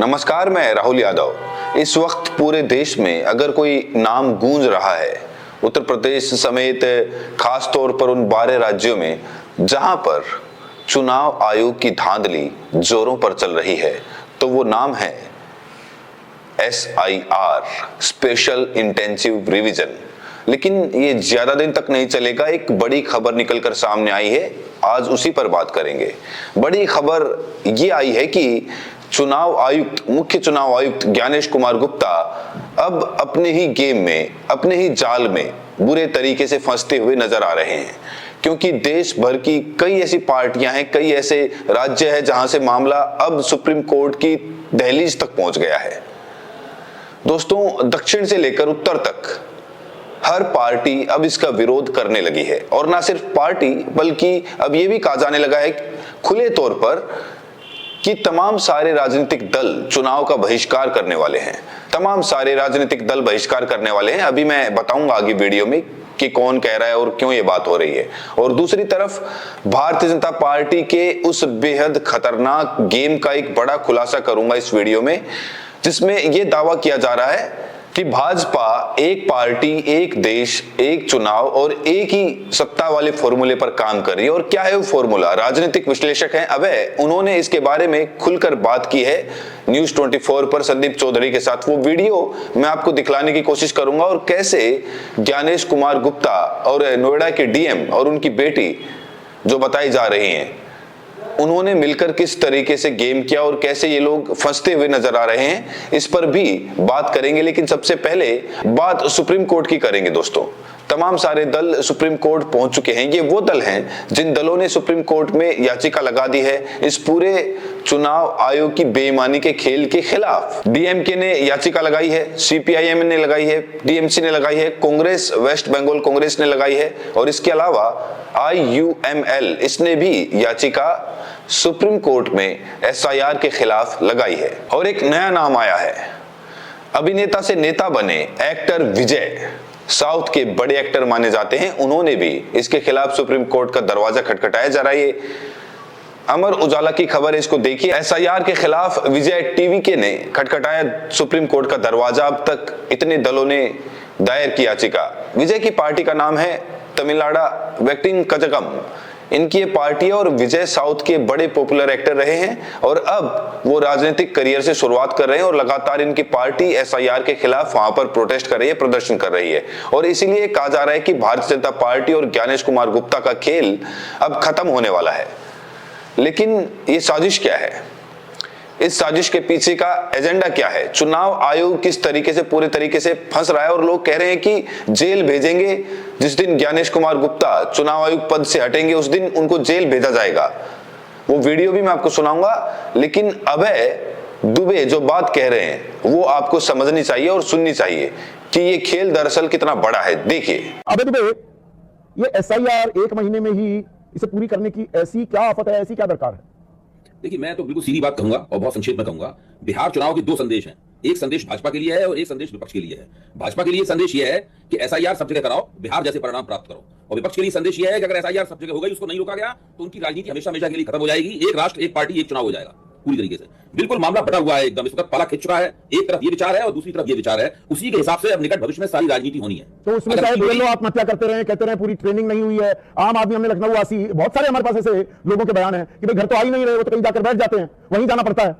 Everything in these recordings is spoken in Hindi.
नमस्कार, मैं राहुल यादव। इस वक्त पूरे देश में अगर कोई नाम गूंज रहा है, उत्तर प्रदेश समेत खास तौर पर उन 12 राज्यों में जहां पर चुनाव आयोग की धांधली जोरों पर चल रही है, तो वो नाम है SIR, स्पेशल इंटेंसिव रिवीजन। लेकिन ये ज्यादा दिन तक नहीं चलेगा। एक बड़ी खबर निकलकर सामने आई है, आज उसी पर बात करेंगे। बड़ी खबर ये आई है कि चुनाव आयुक्त, मुख्य चुनाव आयुक्त ज्ञानेश कुमार गुप्ता अब अपने ही गेम में, अपने ही जाल में बुरे तरीके से फंसते हुए नजर आ रहे हैं, क्योंकि देश भर की कई ऐसी पार्टियां हैं, कई ऐसे राज्य हैं जहां से मामला अब सुप्रीम कोर्ट की दहलीज तक पहुंच गया है। दोस्तों, दक्षिण से लेकर उत्तर तक हर पार्टी अब इसका विरोध करने लगी है, और ना सिर्फ पार्टी बल्कि अब यह भी कहा जाने लगा है खुले तौर पर कि तमाम सारे राजनीतिक दल चुनाव का बहिष्कार करने वाले हैं। तमाम सारे राजनीतिक दल बहिष्कार करने वाले हैं। अभी मैं बताऊंगा आगे वीडियो में कि कौन कह रहा है और क्यों ये बात हो रही है। और दूसरी तरफ भारतीय जनता पार्टी के उस बेहद खतरनाक गेम का एक बड़ा खुलासा करूंगा इस वीडियो में, जिसमें यह दावा किया जा रहा है कि भाजपा एक पार्टी, एक देश, एक चुनाव और एक ही सत्ता वाले फॉर्मूले पर काम कर रही है। और क्या है वो फॉर्मूला? राजनीतिक विश्लेषक हैं अभय, उन्होंने इसके बारे में खुलकर बात की है न्यूज 24 पर संदीप चौधरी के साथ। वो वीडियो मैं आपको दिखलाने की कोशिश करूंगा, और कैसे ज्ञानेश कुमार गुप्ता और नोएडा के DM और उनकी बेटी जो बताई जा रही हैं, उन्होंने मिलकर किस तरीके से गेम किया और कैसे ये लोग फंसते हुए नजर आ रहे हैं, इस पर भी बात करेंगे। लेकिन सबसे पहले बात सुप्रीम कोर्ट की करेंगे। दोस्तों, तमाम सारे दल सुप्रीम कोर्ट पहुंच चुके हैं। ये वो दल हैं जिन दलों ने सुप्रीम कोर्ट में याचिका लगा दी है इस पूरे चुनाव आयोग की बेईमानी के खेल के खिलाफ। DMK ने याचिका लगाई है, CPIM ने लगाई है, TMC ने लगाई है, कांग्रेस, वेस्ट बंगाल कांग्रेस ने लगाई है, और इसके अलावा IUML इसने भी याचिका सुप्रीम कोर्ट में SIR के खिलाफ लगाई है। और एक नया नाम आया है, अभिनेता से नेता बने एक्टर विजय, साउथ के बड़े एक्टर माने जाते हैं, उन्होंने भी इसके खिलाफ सुप्रीम कोर्ट का दरवाजा खटखटाया जा रहा है। अमर उजाला की खबर है, इसको देखिए। SIR के खिलाफ विजय TVK ने खटखटाया सुप्रीम कोर्ट का दरवाजा। अब तक इतने दलों ने दायर की याचिका। विजय की पार्टी का नाम है तमिलनाडु वेक्टिंग कजगम। इनकी ये पार्टी है और विजय साउथ के बड़े पॉपुलर एक्टर रहे हैं, और अब वो राजनीतिक करियर से शुरुआत कर रहे हैं, और लगातार इनकी पार्टी SIR के खिलाफ वहां पर प्रोटेस्ट कर रही है, प्रदर्शन कर रही है। और इसीलिए कहा जा रहा है कि भारतीय जनता पार्टी और ज्ञानेश कुमार गुप्ता का खेल अब खत्म होने वाला है। लेकिन ये साजिश क्या है? इस साजिश के पीछे का एजेंडा क्या है? चुनाव आयोग किस तरीके से पूरे तरीके से फंस रहा है, और लोग कह रहे हैं कि जेल भेजेंगे। जिस दिन ज्ञानेश कुमार गुप्ता चुनाव आयुक्त पद से हटेंगे उस दिन उनको जेल भेजा जाएगा। वो वीडियो भी मैं आपको सुनाऊंगा। लेकिन अभय दुबे जो बात कह रहे हैं वो आपको समझनी चाहिए और सुननी चाहिए कि ये खेल दरअसल कितना बड़ा है। देखिए अभय दुबे, ये SIR 1 महीने में ही इसे पूरी करने की ऐसी क्या आफत है, ऐसी क्या दरकार है? देखिए, मैं तो बिल्कुल सीधी बात कहूंगा और बहुत संक्षेप में कहूंगा। बिहार चुनाव के 2 संदेश हैं। एक संदेश भाजपा के लिए है और एक संदेश विपक्ष के लिए है। भाजपा के लिए संदेश यह है कि SIR सब जगह कराओ, बिहार जैसे परिणाम प्राप्त करो। और विपक्ष के लिए संदेश यह है कि अगर SIR सब जगह हो गई, उसको नहीं रोका गया, तो उनकी राजनीति हमेशा हमेशा के लिए खत्म हो जाएगी। एक राष्ट्र, एक पार्टी, एक चुनाव हो जाएगा पूरी तरीके से। बिल्कुल मामला बटा हुआ है एकदम, इस वक्त पाला खिंच चुका है। एक तरफ ये विचार है और दूसरी तरफ ये विचार है। उसी के हिसाब से अब निकट भविष्य में सारी राजनीति होनी है। तो उसमें चाहे लोग आत्महत्या करते रहे, कहते रहे पूरी ट्रेनिंग नहीं हुई है। आम आदमी, हमने लखनऊ वासी, बहुत सारे हमारे पास ऐसे लोगों के बयान है कि भाई घर तो आ ही नहीं रहे, वो तो कहीं जाकर बैठ जाते हैं, वहीं जाना पड़ता है।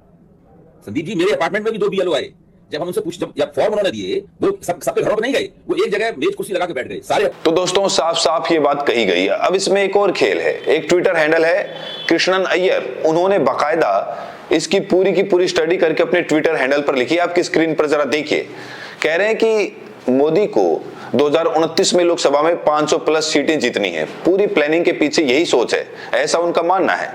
संदीप जी, मेरे अपार्टमेंट में भी 2 BLO आए। जब हम उनसे पूछ, जब फॉर्म उन्होंने दिए, वो सबके घरों पर नहीं गए, वो एक जगह मेज कुर्सी लगा के बैठ गए सारे। तो दोस्तों, साफ साफ ये बात कही गई है। अब इसमें एक और खेल है। एक ट्विटर हैंडल है कृष्णन अय्यर, उन्होंने बाकायदा इसकी पूरी की पूरी स्टडी करके अपने ट्विटर हैंडल पर लिखी है। आपकी स्क्रीन पर जरा देखिए। कह रहे हैं कि मोदी को 2029 में लोकसभा में 500+ सीटें जीतनी है। पूरी प्लानिंग के पीछे यही सोच है, ऐसा उनका मानना है।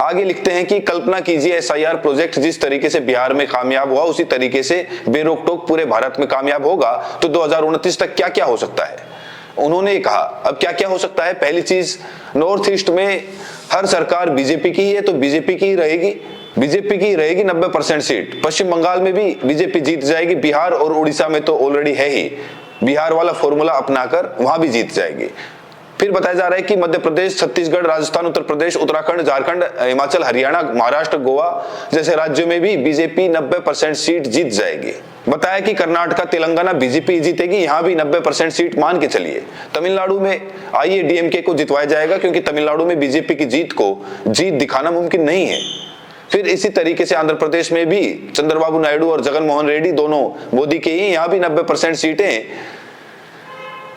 आगे लिखते हैं कि कल्पना कीजिए SIR प्रोजेक्ट जिस तरीके से बिहार में कामयाब हुआ, उसी तरीके से बेरोक टोक पूरे भारत में कामयाब होगा, तो 2029 तक क्या क्या हो सकता है। उन्होंने कहा, अब क्या क्या हो सकता है? पहली चीज, नॉर्थ ईस्ट में हर सरकार बीजेपी की ही है, तो बीजेपी की ही रहेगी। बीजेपी की रहेगी 90% सीट। पश्चिम बंगाल में भी बीजेपी जीत जाएगी। बिहार और उड़ीसा में तो ऑलरेडी है ही, बिहार वाला फॉर्मूला अपनाकर वहां भी जीत जाएगी। फिर बताया जा रहा है कि मध्य प्रदेश, छत्तीसगढ़, राजस्थान, उत्तर प्रदेश, उत्तराखंड, झारखंड, हिमाचल, हरियाणा, महाराष्ट्र, गोवा जैसे राज्यों में भी बीजेपी 90% सीट जीत जाएगी। बताया कि कर्नाटका, तेलंगाना बीजेपी जीतेगी, यहां भी 90% सीट मान के चलिए। तमिलनाडु में डीएमके को जितवाया जाएगा क्योंकि तमिलनाडु में बीजेपी की जीत दिखाना मुमकिन नहीं है। फिर इसी तरीके से आंध्र प्रदेश में भी चंद्रबाबू नायडू और जगन मोहन रेड्डी दोनों मोदी के ही, यहां भी 90% सीटें।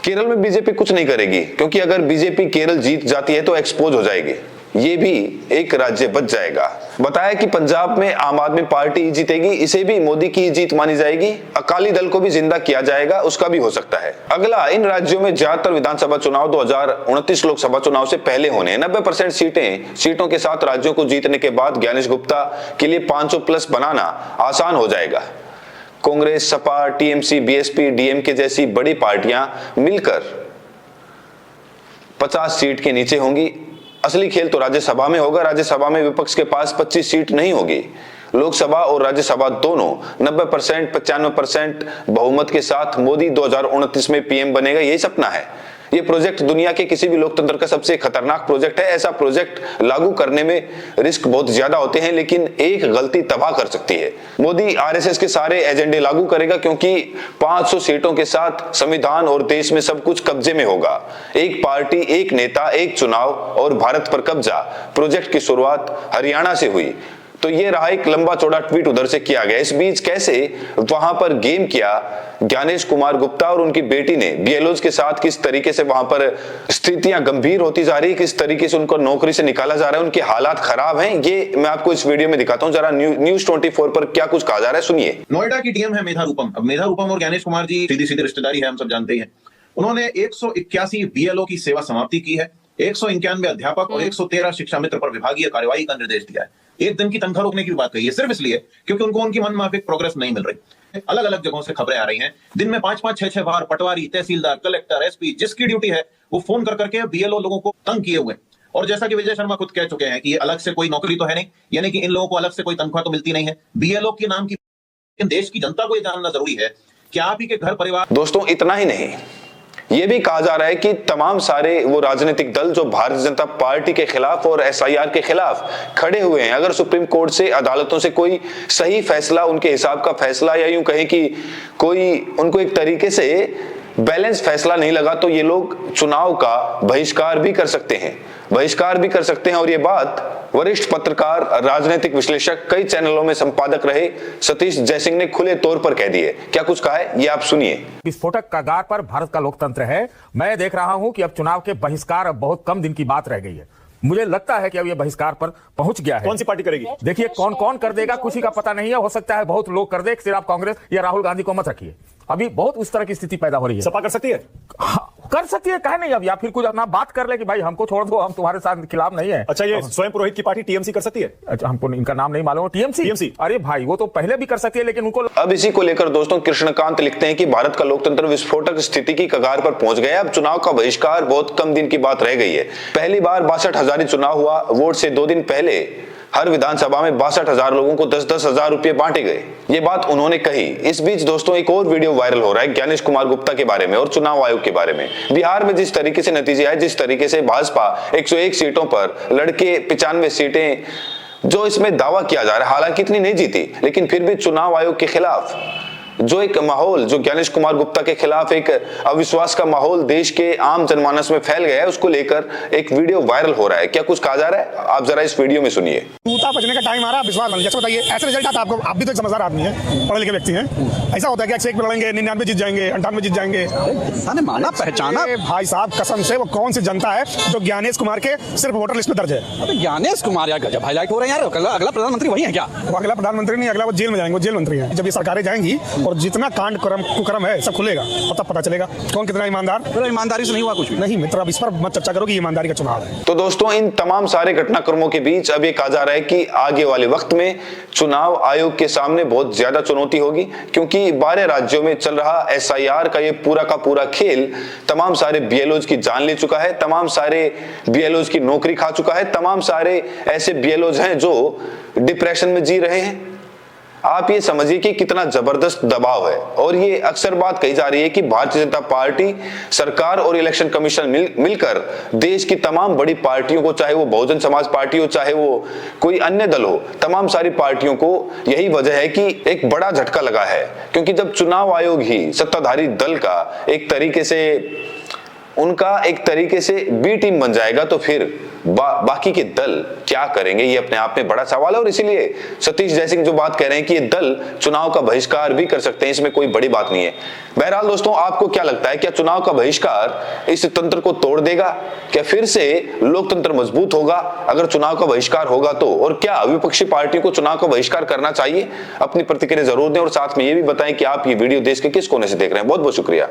केरल में बीजेपी कुछ नहीं करेगी क्योंकि अगर बीजेपी केरल जीत जाती है तो एक्सपोज हो जाएगी, ये भी एक राज्य बच जाएगा। बताया कि पंजाब में आम आदमी पार्टी जीतेगी, इसे भी मोदी की जीत मानी जाएगी। अकाली दल को भी जिंदा किया जाएगा, उसका भी हो सकता है। अगला, इन राज्यों में ज्यादातर विधानसभा चुनाव 2029 लोकसभा चुनाव से पहले होने हैं। 90% सीटों के साथ राज्यों को जीतने के बाद ज्ञानेश गुप्ता के लिए 500+ बनाना आसान हो जाएगा। Congress, Sapa, TMC, BSP, DMK जैसी बड़ी पार्टियां मिलकर 50 सीट के नीचे होंगी। असली खेल तो राज्यसभा में होगा। राज्यसभा में विपक्ष के पास 25 सीट नहीं होगी। लोकसभा और राज्यसभा दोनों 90%, 95% बहुमत के साथ मोदी 2029 में पीएम बनेगा, यही सपना है। ये प्रोजेक्ट दुनिया के किसी भी लोकतंत्र का सबसे खतरनाक प्रोजेक्ट है। ऐसा प्रोजेक्ट लागू करने में रिस्क बहुत ज्यादा होते हैं, लेकिन एक गलती तबाह कर सकती है। मोदी आरएसएस के सारे एजेंडे लागू करेगा क्योंकि 500 सीटों के साथ संविधान और देश में सब कुछ कब्जे में होगा। एक पार्टी, एक नेता, एक चुनाव और भारत पर कब्जा। प्रोजेक्ट की शुरुआत हरियाणा से हुई, तो ये रहा एक लंबा चौड़ा ट्वीट उधर से किया गया। इस बीच कैसे वहां पर गेम किया ज्ञानेश कुमार गुप्ता और उनकी बेटी ने बीएलओज के साथ, किस तरीके से वहां पर स्थितियां गंभीर होती जा रही है, किस तरीके से उनको नौकरी से निकाला जा रहा है, उनके हालात खराब हैं, ये मैं आपको इस वीडियो में दिखाता हूं। जरा न्यूज 24 पर क्या कुछ कहा जा रहा है, सुनिए। नोएडा की डीएम है मेधा रूपम। अब मेधा रूपम और ज्ञानेश कुमार जी सीधी सीधी रिश्तेदारी है, हम सब जानते ही हैं। उन्होंने 181 बीएलओ की सेवा समाप्ति की है, 191 अध्यापक और 113 शिक्षा मित्र पर विभागीय कार्रवाई का निर्देश दिया है। एक दिन की तनख्वाह रोकने की बात कही है, सिर्फ इसलिए क्योंकि उनको उनकी मनमाफिक प्रोग्रेस नहीं मिल रही। अलग अलग जगहों से खबरें आ रही हैं, दिन में 5-5, 6-6 बार पटवारी, तहसीलदार, कलेक्टर, एसपी, जिसकी ड्यूटी है वो फोन कर करके बीएलओ लोगों को तंग किए हुए। और जैसा कि विजय शर्मा खुद कह चुके हैं कि ये अलग से कोई नौकरी तो है नहीं, यानी कि इन लोगों को अलग से कोई तनख्वाह तो मिलती नहीं है। बीएलओ के नाम की देश की जनता को यह जानना जरूरी है कि आप ही के घर परिवार। दोस्तों, इतना ही नहीं, ये भी कहा जा रहा है कि तमाम सारे वो राजनीतिक दल जो भारतीय जनता पार्टी के खिलाफ और एसआईआर के खिलाफ खड़े हुए हैं, अगर सुप्रीम कोर्ट से, अदालतों से कोई सही फैसला, उनके हिसाब का फैसला, या यूं कहें कि कोई उनको एक तरीके से बैलेंस फैसला नहीं लगा, तो ये लोग चुनाव का बहिष्कार भी कर सकते हैं, और ये बात वरिष्ठ पत्रकार, राजनीतिक विश्लेषक, कई चैनलों में संपादक रहे सतीश जयसिंह ने खुले तौर पर कह दिए। क्या कुछ कहा है, ये आप सुनिए। विस्फोटक कगार पर भारत का लोकतंत्र है। मैं देख रहा हूं कि अब चुनाव के बहिष्कार अब बहुत कम दिन की बात रह गई है। मुझे लगता है कि अब ये बहिष्कार पर पहुंच गया है। कौन सी पार्टी करेगी? देखिए, कौन कौन कर देगा किसी का पता नहीं है। हो सकता है बहुत लोग कर दे, सिर्फ आप कांग्रेस या राहुल गांधी को मत रखिए। अभी बहुत उस तरह की स्थिति पैदा हो रही है। सपा कर सकती है? हाँ, कर सकती है, कहे नहीं। अब या फिर कुछ अपना बात कर ले कि भाई हमको छोड़ दो, हम तुम्हारे साथ खिलाफ नहीं है। अच्छा, ये स्वयं पुरोहित की पार्टी टीएमसी कर सकती है? अच्छा, हमको इनका नाम नहीं मालूम। टीएमसी? अरे भाई, वो तो पहले भी कर सकती है, लेकिन उनको। अब इसी को लेकर दोस्तों कृष्णकांत लिखते हैं कि भारत का लोकतंत्र विस्फोटक स्थिति की कगार पर पहुंच गया। अब चुनाव का बहिष्कार बहुत कम दिन की बात रह गई है। पहली बार 62,000 चुनाव हुआ। वोट से 2 दिन पहले हर विधानसभा में 62,000 लोगों को 10-10 हजार रुपए बांटे गए। ये बात उन्होंने कही। इस बीच दोस्तों एक और वीडियो वायरल हो रहा है ज्ञानेश कुमार गुप्ता के बारे में और चुनाव आयोग के बारे में। बिहार में जिस तरीके से नतीजे आए, जिस तरीके से भाजपा 101 सीटों पर लड़के 95 सीटें जो इसमें दावा किया जा रहा है, हालांकि इतनी नहीं जीती, लेकिन फिर भी चुनाव आयोग के खिलाफ जो एक माहौल, जो ज्ञानेश कुमार गुप्ता के खिलाफ एक अविश्वास का माहौल देश के आम जनमानस में फैल गया है, उसको लेकर एक वीडियो वायरल हो रहा है। क्या कुछ कहा जा रहा है, आप जरा इस वीडियो में सुनिए। टूटा बचने का टाइम आ रहा है, विश्वास बन गया। बताइए, ऐसे रिजल्ट आता है आपको? आप भी तो एक समझदार आदमी है, पढ़े लिखे व्यक्ति हैं। ऐसा होता है कि 101 पे लड़ेंगे, 99 जीत जाएंगे, 98 जीत जाएंगे। माना पहचाना भाई साहब, कसम से वो कौन सी जनता है जो ज्ञानेश कुमार के सिर्फ वोटर लिस्ट में दर्ज है? अबे ज्ञानेश कुमार यार गजब हाईलाइट हो रहे हैं यार। अगला प्रधानमंत्री वही है क्या? वो अगला प्रधानमंत्री नहीं, अगला वो जेल में जाएंगे, वो जेल मंत्री हैं। जब ये सरकारें जाएंगी और जितना कांड कुकर्म है सब खुलेगा और तब पता चलेगा कौन कितना ईमानदार। तो ईमानदारी से नहीं हुआ कुछ भी। नहीं मित्र, अब इस पर मत चर्चा करो कि ईमानदारी का चुनाव है। तो दोस्तों, इन तमाम सारे घटनाक्रमों के बीच अब ये कहा जा रहा है कि आगे वाले वक्त में चुनाव आयोग के सामने बहुत ज्यादा चुनौती होगी, क्योंकि 12 राज्यों में चल रहा एसआईआर का ये पूरा का पूरा खेल तमाम सारे बीएलओज की जान ले चुका है, तमाम सारे बीएलओज की नौकरी खा चुका है, तमाम सारे ऐसे बीएलओज हैं जो डिप्रेशन में जी रहे हैं। आप ये समझिए कि कितना जबरदस्त दबाव है। और ये अक्सर बात कही जा रही है कि भारतीय जनता पार्टी, सरकार और इलेक्शन कमीशन मिलकर देश की तमाम बड़ी पार्टियों को, चाहे वो बहुजन समाज पार्टी हो, चाहे वो कोई अन्य दल हो, तमाम सारी पार्टियों को यही वजह है कि एक बड़ा झटका लगा है। क्योंकि जब चुनाव आयोग ही सत्ताधारी दल का एक तरीके से बी टीम बन जाएगा तो फिर बाकी के दल क्या करेंगे, ये अपने आप में बड़ा सवाल है। और इसीलिए सतीश जयसिंह जो बात कह रहे हैं कि ये दल चुनाव का बहिष्कार भी कर सकते हैं, इसमें कोई बड़ी बात नहीं है। बहरहाल दोस्तों, आपको क्या लगता है, क्या चुनाव का बहिष्कार इस तंत्र को तोड़ देगा? क्या फिर से लोकतंत्र मजबूत होगा अगर चुनाव का बहिष्कार होगा तो? और क्या विपक्षी पार्टियों को चुनाव का बहिष्कार करना चाहिए? अपनी प्रतिक्रिया जरूर दें और साथ में ये भी बताएं कि आप ये वीडियो देश के किस कोने से देख रहे हैं। बहुत बहुत शुक्रिया।